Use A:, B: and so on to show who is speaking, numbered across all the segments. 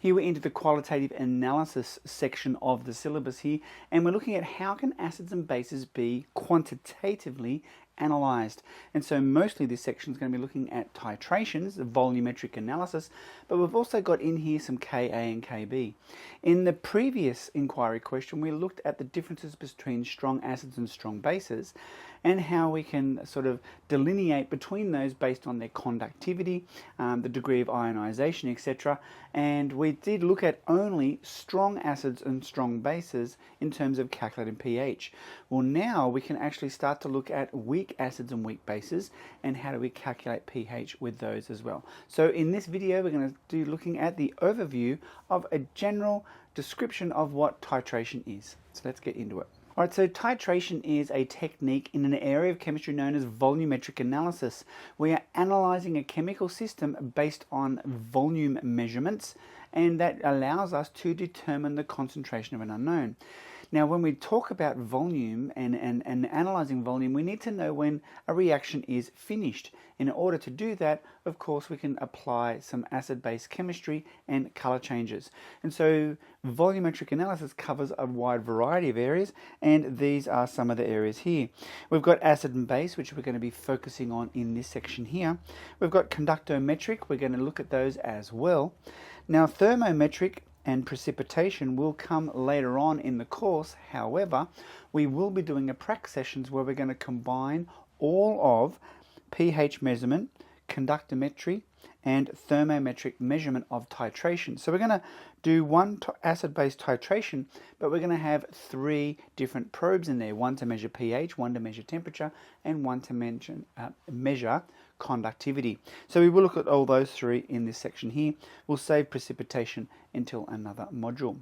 A: Here we're into the qualitative analysis section of the syllabus here, and we're looking at how can acids and bases be quantitatively analysed. And so mostly this section is going to be looking at titrations, the volumetric analysis, but we've also got in here some Ka and Kb. In the previous inquiry question, we looked at the differences between strong acids and strong bases, and how we can sort of delineate between those based on their conductivity, the degree of ionization, etc. And we did look at only strong acids and strong bases in terms of calculating pH. Well, now we can actually start to look at weak acids and weak bases, and how do we calculate pH with those as well. So in this video, we're going to do looking at the overview of a general description of what titration is. So let's get into it. Alright, so titration is a technique in an area of chemistry known as volumetric analysis. We are analysing a chemical system based on volume measurements, and that allows us to determine the concentration of an unknown. Now, when we talk about volume and analysing volume, we need to know when a reaction is finished. In order to do that, of course, we can apply some acid-base chemistry and colour changes. And so volumetric analysis covers a wide variety of areas, and these are some of the areas here. We've got acid and base, which we're going to be focusing on in this section here. We've got conductometric, we're going to look at those as well. Now, thermometric and precipitation will come later on in the course. However, we will be doing a practice sessions where we're going to combine all of pH measurement, conductometry, and thermometric measurement of titration. So we're going to do one acid-base titration, but we're going to have three different probes in there, one to measure pH, one to measure temperature, and one to measure conductivity. So we will look at all those three in this section here. We'll save precipitation until another module.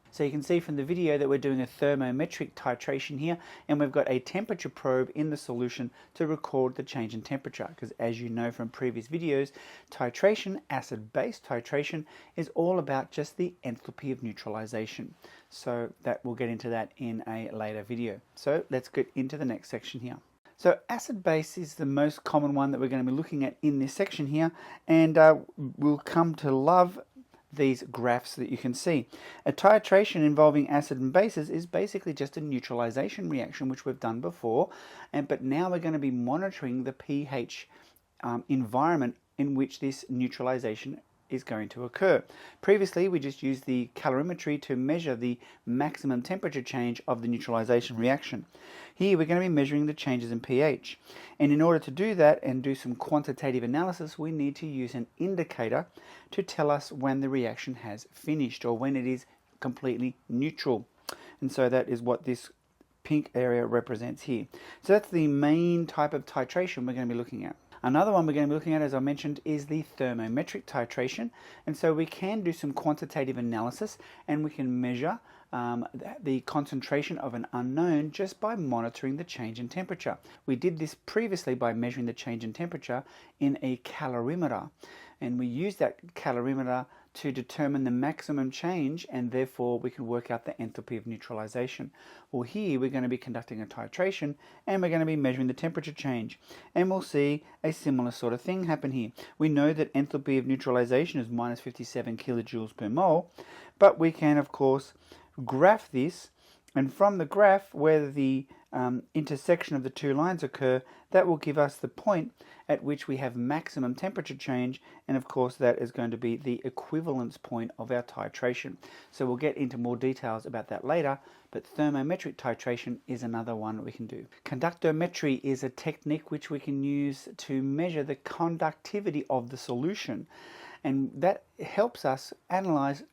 A: So you can see from the video that we're doing a thermometric titration here, and we've got a temperature probe in the solution to record the change in temperature, because as you know from previous videos, titration, acid-base titration, is all about just the enthalpy of neutralization. So that we'll get into that in a later video. So let's get into the next section here. So acid-base is the most common one that we're going to be looking at in this section here, and we'll come to love these graphs that you can see. A titration involving acid and bases is basically just a neutralization reaction, which we've done before, but now we're going to be monitoring the pH environment in which this neutralization is going to occur. Previously, we just used the calorimetry to measure the maximum temperature change of the neutralization reaction. Here we're going to be measuring the changes in pH, and in order to do that and do some quantitative analysis, we need to use an indicator to tell us when the reaction has finished or when it is completely neutral. And so that is what this pink area represents here. So that's the main type of titration we're going to be looking at. Another one we're going to be looking at, as I mentioned, is the thermometric titration. And so we can do some quantitative analysis, and we can measure the concentration of an unknown just by monitoring the change in temperature. We did this previously by measuring the change in temperature in a calorimeter, and we used that calorimeter to determine the maximum change, and therefore we can work out the enthalpy of neutralization. Well, here we're going to be conducting a titration, and we're going to be measuring the temperature change, and we'll see a similar sort of thing happen here. We know that enthalpy of neutralization is minus 57 kilojoules per mole, but we can of course graph this, and from the graph where the intersection of the two lines occur, that will give us the point at which we have maximum temperature change, and of course that is going to be the equivalence point of our titration. So we'll get into more details about that later, but thermometric titration is another one we can do. Conductometry is a technique which we can use to measure the conductivity of the solution, and that helps us analyze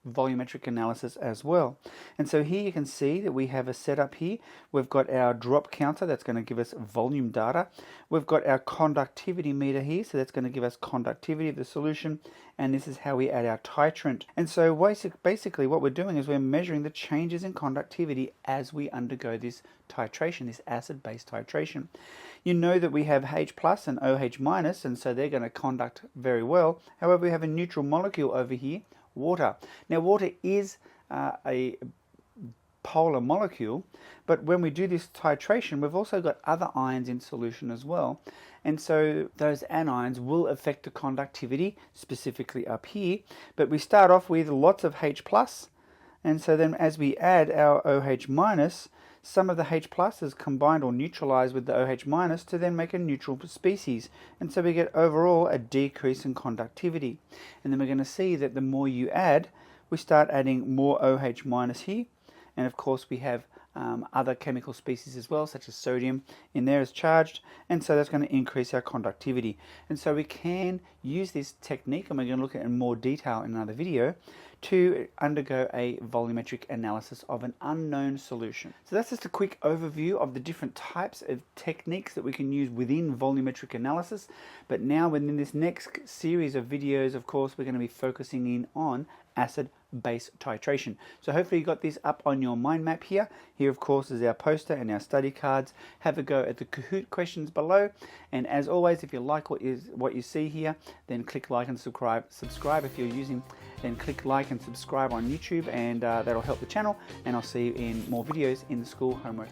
A: volumetric analysis as well. And so here you can see that we have a setup here. We've got our drop counter that's going to give us volume data. We've got our conductivity meter here, so that's going to give us conductivity of the solution, and this is how we add our titrant. And so basically what we're doing is we're measuring the changes in conductivity as we undergo this titration, this acid-base titration. You know that we have H plus and OH minus, and so they're going to conduct very well. However, we have a neutral molecule over here, water. Now water is a polar molecule, but when we do this titration, we've also got other ions in solution as well. And so those anions will affect the conductivity, specifically up here. But we start off with lots of H+, and so then as we add our OH-, some of the H+ is combined or neutralized with the OH- to then make a neutral species. And so we get overall a decrease in conductivity. And then we're going to see that the more you add, we start adding more OH- here. And of course we have other chemical species as well, such as sodium in there as charged, and so that's going to increase our conductivity. And so we can use this technique, and we're going to look at it in more detail in another video, to undergo a volumetric analysis of an unknown solution. So that's just a quick overview of the different types of techniques that we can use within volumetric analysis. But now within this next series of videos, of course, we're going to be focusing in on acid-base titration. So hopefully you got this up on your mind map here. Here of course is our poster and our study cards. Have a go at the Kahoot questions below, and as always, if you like what you see here, then click like and subscribe if you're using, then click like and subscribe on YouTube, and that'll help the channel, and I'll see you in more videos in the school homework.